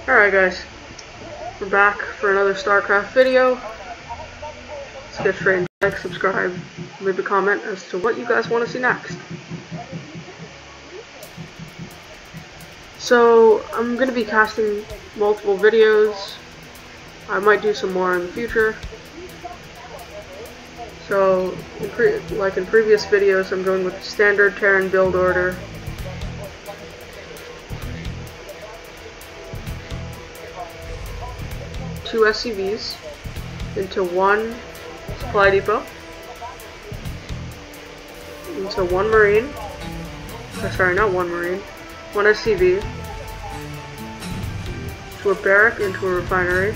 Alright guys, we're back for another StarCraft video. Let's get straight into like, subscribe, leave a comment as to what you guys want to see next. So, I'm going to be casting multiple videos. I might do some more in the future. So, like in previous videos, I'm going with the standard Terran build order. Two SCVs into one supply depot, into one Marine, one SCV, to a barrack, into a refinery,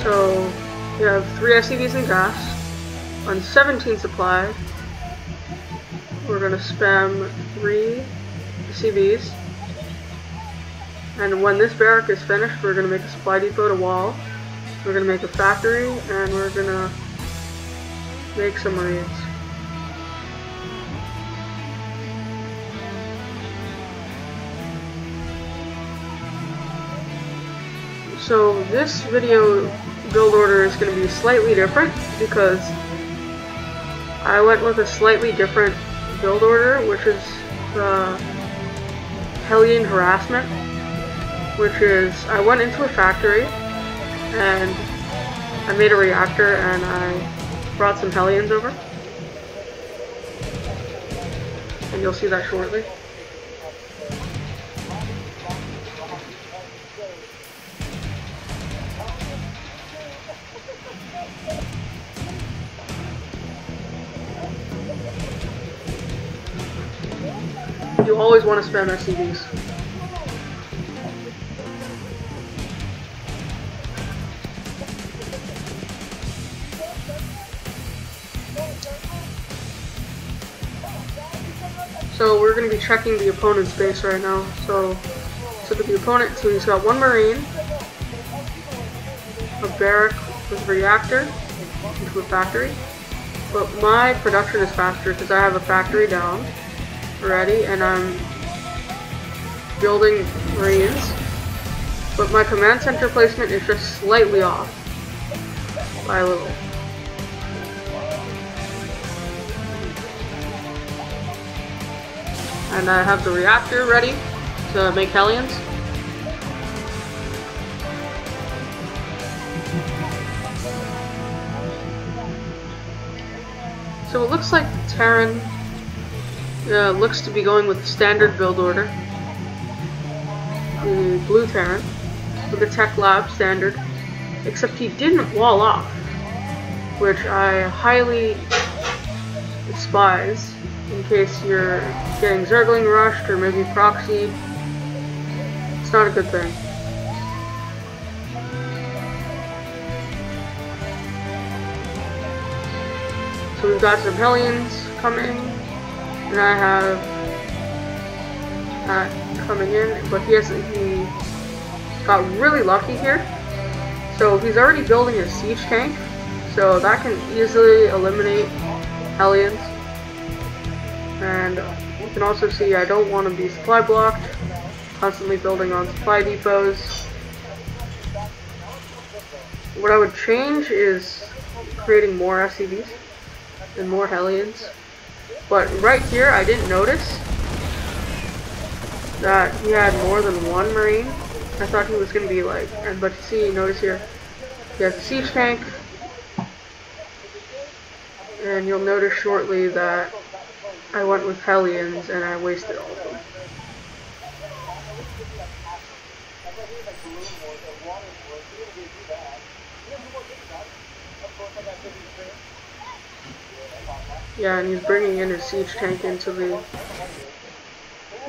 so we have 3 SCVs in gas. On 17 supply, we're going to spam 3 SCVs. And when this barrack is finished, we're going to make a supply depot to wall. We're going to make a factory, and we're going to make some Marines. So this video build order is going to be slightly different because I went with a slightly different build order, which is the Hellion harassment, which is I went into a factory and I made a reactor and I brought some Hellions over, and you'll see that shortly. You always want to spam SCVs. So we're going to be checking the opponent's base right now. So look at the opponent. So he's got one Marine, a barrack with a reactor into a factory. But my production is faster because I have a factory down already, and I'm building Marines, but my command center placement is just slightly off by a little. And I have the reactor ready to make Hellions. So it looks like Terran looks to be going with the standard build order, the blue Terran, with the Tech Lab standard, except he didn't wall off, which I highly despise in case you're getting Zergling rushed or maybe proxied. It's not a good thing. So we've got some Hellions coming. And I have that coming in, but he got really lucky here. So he's already building a siege tank, so that can easily eliminate Hellions. And you can also see I don't want to be supply blocked, constantly building on supply depots. What I would change is creating more SCVs and more Hellions. But right here, I didn't notice that he had more than one Marine. I thought he was going to be like, but notice here, he has a siege tank, and you'll notice shortly that I went with Hellions and I wasted all of them. Yeah, and he's bringing in his siege tank into the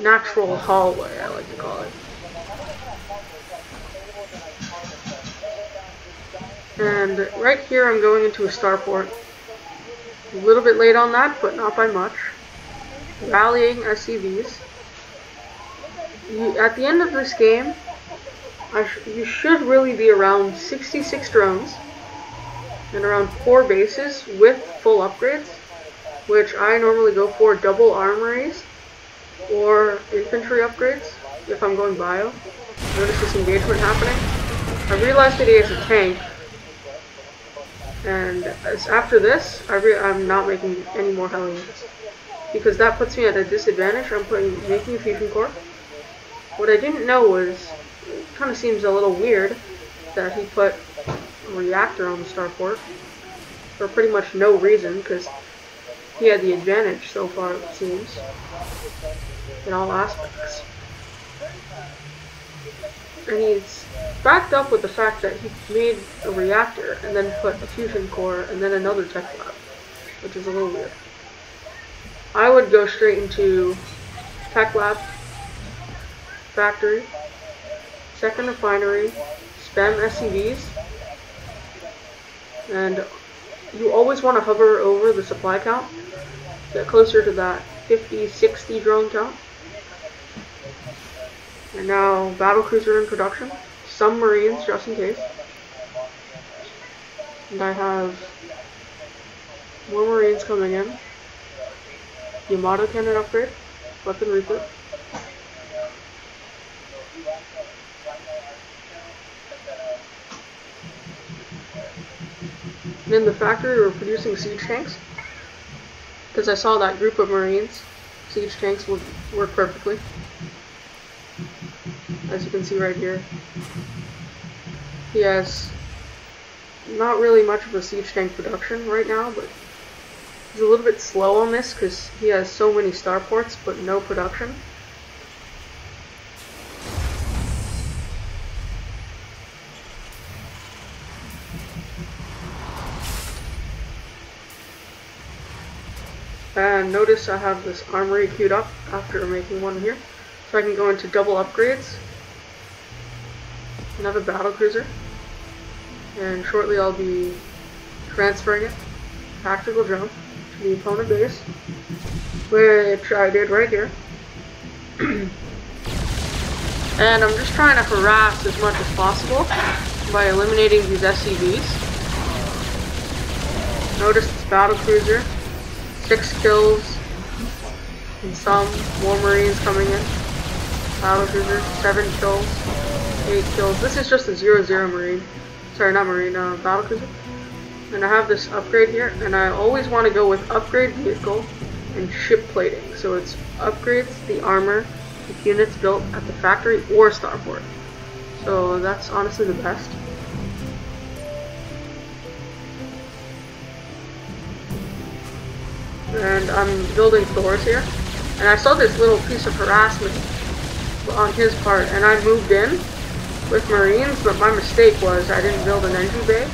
natural hallway, I like to call it. And right here I'm going into a starport. A little bit late on that, but not by much. rallying SCVs. At the end of this game, you should really be around 66 drones and around 4 bases with full upgrades, which I normally go for double armories or infantry upgrades if I'm going bio. Notice this engagement happening. I realized that he has a tank, and after this, I'm not making any more Hellions, because that puts me at a disadvantage. I'm making a fusion core. What I didn't know was, it kind of seems a little weird that he put a reactor on the starport for pretty much no reason, because he had the advantage so far, it seems, in all aspects. And he's backed up with the fact that he made a reactor and then put a fusion core and then another tech lab, which is a little weird. I would go straight into tech lab, factory, second refinery, spam SCVs, and you always want to hover over the supply count, get closer to that 50-60 drone count. And now battlecruiser in production, some marines just in case, and I have more marines coming in, Yamato cannon upgrade, weapon refit. And in the factory we're producing siege tanks, because I saw that group of marines, siege tanks would work perfectly. As you can see right here, he has not really much of a siege tank production right now, but he's a little bit slow on this because he has so many starports but no production. And notice I have this armory queued up after making one here, so I can go into double upgrades. Another battlecruiser, and shortly I'll be transferring it, tactical drone, to the opponent base, which I did right here. And I'm just trying to harass as much as possible by eliminating these SCVs. Notice this battlecruiser, 6 kills, and some more marines coming in. Battlecruiser, 7 kills. 8 kills. This is just a 0-0 marine. Sorry, not marine, battlecruiser. And I have this upgrade here, and I always want to go with upgrade vehicle and ship plating. So it's upgrades the armor with units built at the factory or starport. So that's honestly the best. And I'm building Thors here, and I saw this little piece of harassment on his part, and I moved in with marines, but my mistake was I didn't build an engine bay,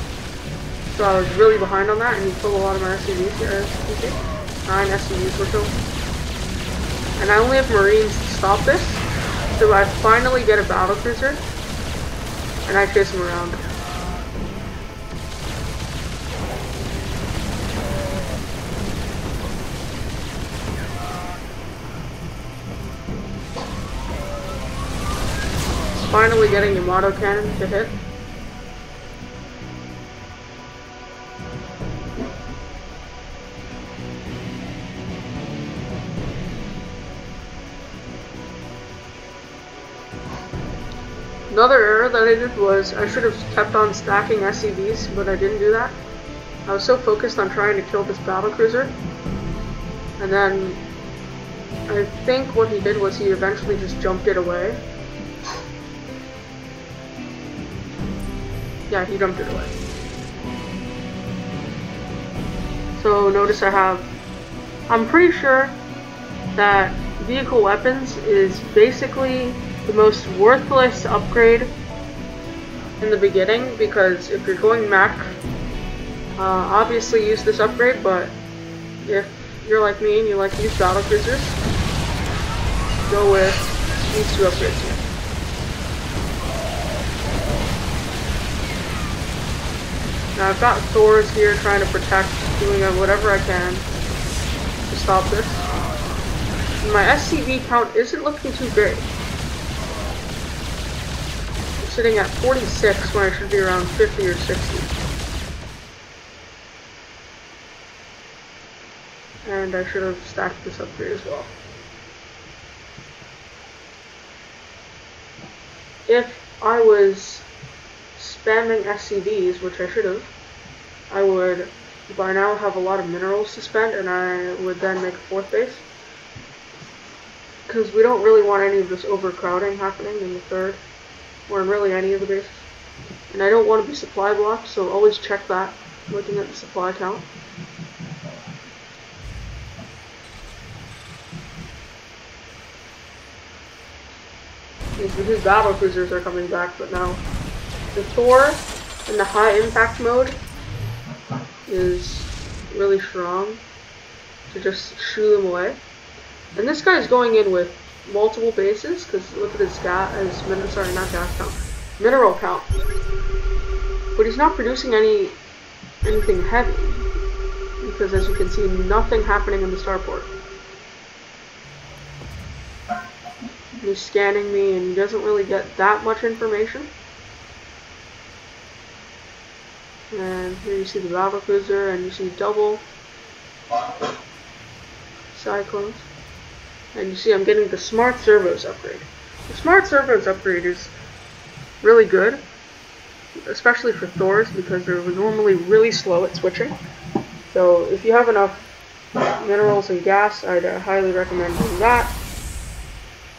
so I was really behind on that, and he killed a lot of my SCVs here, as you can see. 9 SCVs were killed. And I only have marines to stop this, so I finally get a battlecruiser, and I chase him around. Finally getting Yamato cannon to hit. Another error that I did was I should have kept on stacking SCVs, but I didn't do that. I was so focused on trying to kill this battlecruiser, and then I think what he did was he eventually just jumped it away. Yeah, he dumped it away. So notice I'm pretty sure that vehicle weapons is basically the most worthless upgrade in the beginning, because if you're going mech, obviously use this upgrade, but if you're like me and you like to use battlecruisers, go with these 2 upgrades here. Now I've got Thors here trying to protect, doing whatever I can to stop this. My SCV count isn't looking too great. I'm sitting at 46 when I should be around 50 or 60. And I should have stacked this upgrade as well. If I was spamming SCVs, which I should have, I would by now have a lot of minerals to spend, and I would then make a fourth base. Because we don't really want any of this overcrowding happening in the third, or in really any of the bases. And I don't want to be supply blocked, so always check that, looking at the supply count. His battle cruisers are coming back, but now the Thor in the high impact mode is really strong to just shoo them away. And this guy's going in with multiple bases, because look at his mineral count. But he's not producing anything heavy, because as you can see, nothing happening in the starport. He's scanning me, and he doesn't really get that much information. And here you see the battle cruiser, and you see double cyclones. And you see I'm getting the smart servos upgrade. The smart servos upgrade is really good, especially for Thors, because they're normally really slow at switching. So if you have enough minerals and gas, I'd highly recommend doing that.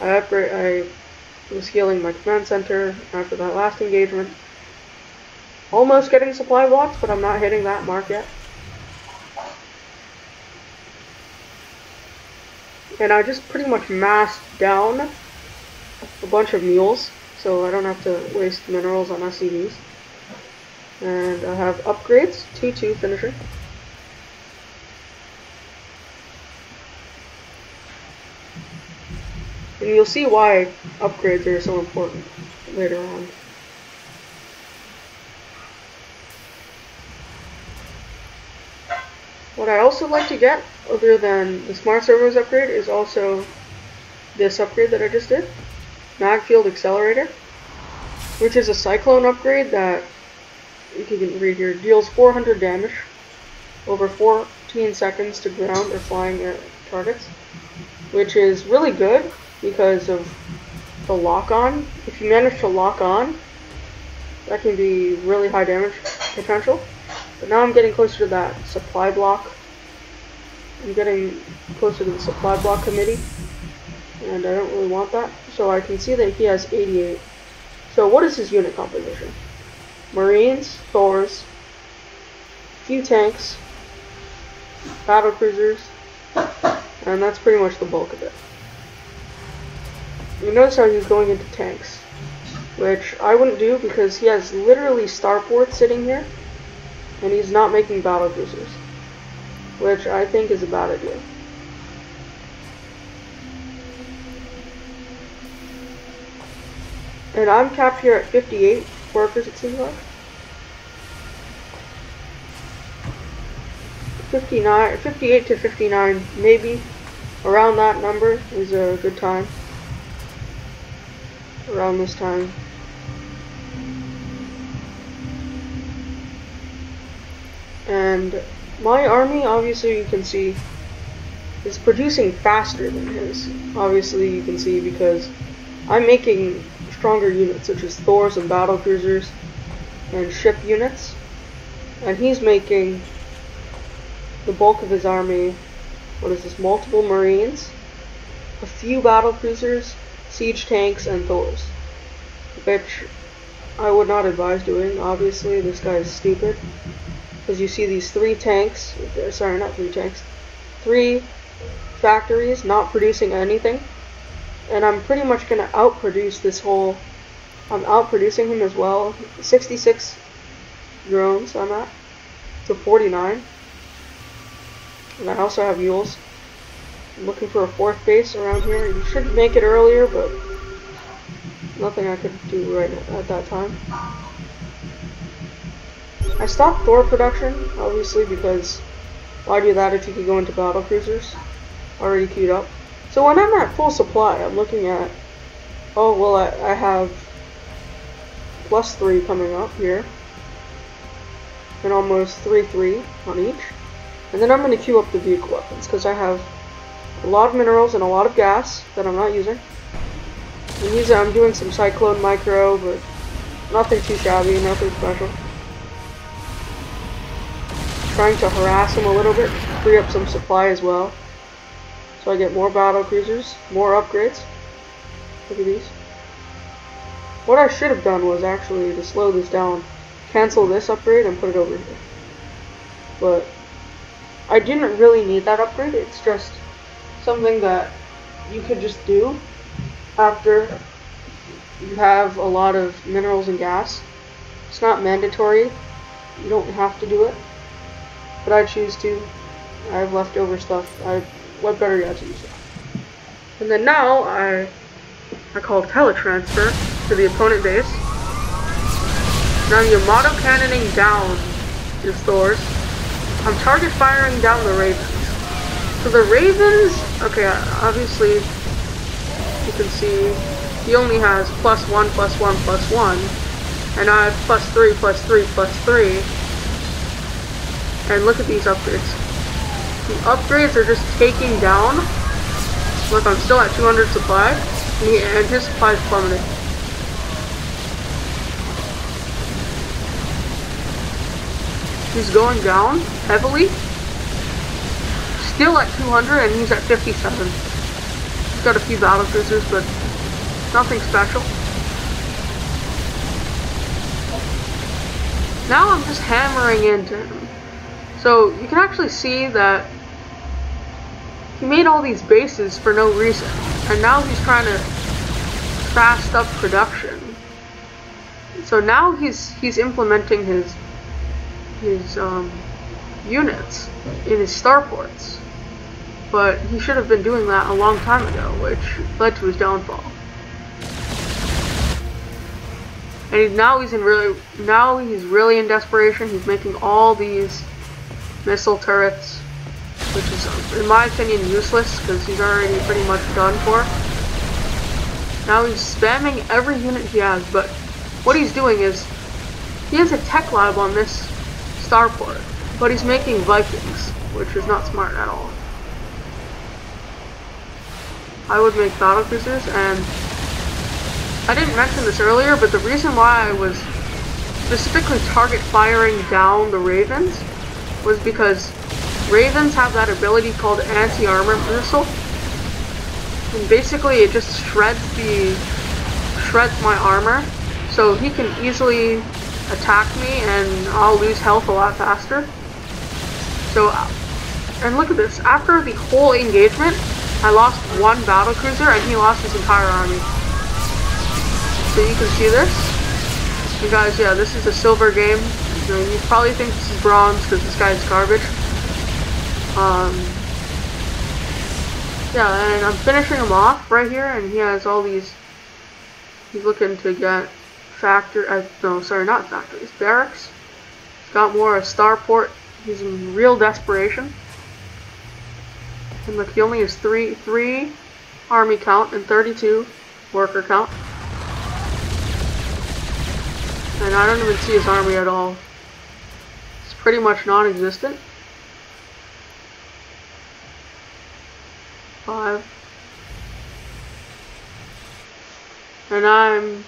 I was scaling my command center after that last engagement. Almost getting supply blocks, but I'm not hitting that mark yet. And I just pretty much massed down a bunch of mules, so I don't have to waste minerals on SCVs. And I have upgrades, 2-2 finishing. And you'll see why upgrades are so important later on. What I also like to get, other than the Smart Servos upgrade, is also this upgrade that I just did, Mag Field Accelerator, which is a Cyclone upgrade that, you can read here, deals 400 damage over 14 seconds to ground or flying targets, which is really good because of the lock-on. If you manage to lock on, that can be really high damage potential. But now I'm getting closer to that supply block. I'm getting closer to the supply block committee, and I don't really want that. So I can see that he has 88. So what is his unit composition? Marines, Thors, few tanks, battle cruisers, and that's pretty much the bulk of it. You notice how he's going into tanks, which I wouldn't do because he has literally starports sitting here, and he's not making battle cruisers, which I think is a bad idea. And I'm capped here at 58 workers, it seems like. 58 to 59, maybe. Around that number is a good time. Around this time. And my army, obviously you can see, is producing faster than his. Obviously you can see because I'm making stronger units such as Thors and battle cruisers and ship units, and he's making the bulk of his army. What is this? Multiple Marines, a few battle cruisers, siege tanks, and Thors, which I would not advise doing. Obviously this guy is stupid, because you see these 3 tanks, sorry, not 3 tanks, 3 factories not producing anything. And I'm pretty much going to outproduce this whole, I'm outproducing him as well. 66 drones I'm at, to 49. And I also have mules. I'm looking for a 4th base around here. You should make it earlier, but nothing I could do right at that time. I stopped Thor production, obviously, because why do that if you could go into battle cruisers? Already queued up. So when I'm at full supply, I'm looking at, oh, well, I have +3 coming up here, and almost 3/3 on each. And then I'm going to queue up the vehicle weapons, because I have a lot of minerals and a lot of gas that I'm not using. I'm doing some Cyclone Micro, but nothing too shabby, nothing special. Trying to harass him a little bit, free up some supply as well. So I get more battle cruisers, more upgrades. Look at these. What I should have done was actually to slow this down, cancel this upgrade and put it over here. But I didn't really need that upgrade, it's just something that you could just do after you have a lot of minerals and gas. It's not mandatory, you don't have to do it, but I choose to. I have leftover stuff, what better yet to use it. And then now I call teletransfer to the opponent base. Now you're auto cannoning down your stores. I'm target firing down the Ravens. So the Ravens, okay, obviously you can see he only has +1, +1, +1, and I have +3, +3, +3. And look at these upgrades. The upgrades are just taking down. Look, I'm still at 200 supply, and his supply is plummeting. He's going down heavily. Still at 200, and he's at 57. He's got a few battle cruisers, but nothing special. Now I'm just hammering into him. So you can actually see that he made all these bases for no reason, and now he's trying to fast up production. So now he's implementing his units in his starports, but he should have been doing that a long time ago, which led to his downfall. And now he's really in desperation. He's making all these missile turrets, which is, in my opinion, useless because he's already pretty much done for. Now he's spamming every unit he has, but what he's doing is he has a tech lab on this starport, but he's making Vikings, which is not smart at all. I would make battlecruisers, and I didn't mention this earlier, but the reason why I was specifically target firing down the Ravens was because Ravens have that ability called anti-armor missile, and basically it just shreds my armor, so he can easily attack me and I'll lose health a lot faster. So, and look at this, after the whole engagement I lost one battlecruiser and he lost his entire army. So you can see this. You guys, yeah, this is a silver game. You probably think this is bronze because this guy's garbage. Yeah, and I'm finishing him off right here, and he has all these. He's looking to get factories, barracks. He's got more a starport. He's in real desperation. And look, he only has three army count and 32 worker count. And I don't even see his army at all. It's pretty much non-existent. 5. And I'm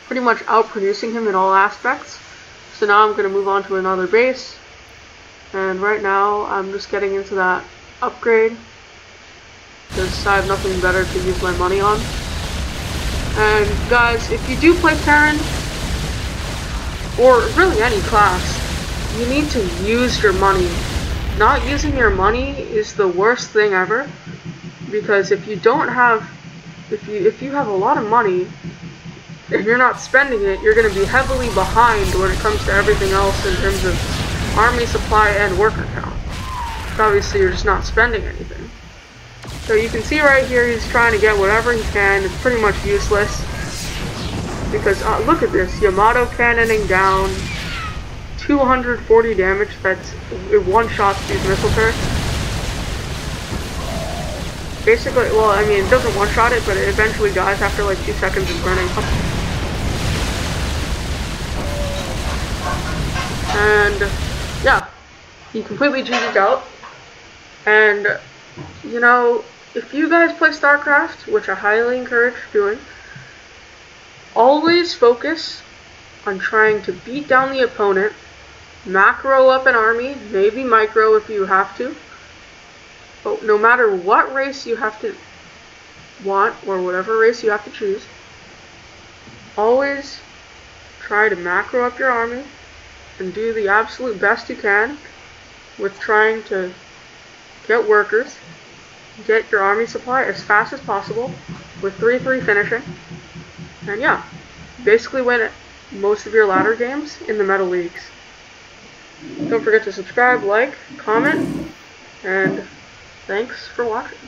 pretty much outproducing him in all aspects. So now I'm going to move on to another base. And right now I'm just getting into that upgrade, because I have nothing better to use my money on. And guys, if you do play Terran, or really any class, you need to use your money. Not using your money is the worst thing ever, because if you don't have, if you have a lot of money and you're not spending it, you're going to be heavily behind when it comes to everything else in terms of army supply and worker count. Obviously you're just not spending anything. So you can see right here he's trying to get whatever he can. It's pretty much useless, because look at this, Yamato cannoning down, 240 damage. That's one shot to these missile turrets. basically, well, I mean, it doesn't one-shot it, but it eventually dies after like 2 seconds of running. And yeah, he completely GG'd out. And you know, if you guys play StarCraft, which I highly encourage doing, always focus on trying to beat down the opponent, macro up an army, maybe micro if you have to. But no matter what race you have to want, or whatever race you have to choose, always try to macro up your army and do the absolute best you can with trying to get workers, get your army supply as fast as possible with 3-3 finishing, and yeah, basically win most of your ladder games in the meta leagues. Don't forget to subscribe, like, comment, and thanks for watching.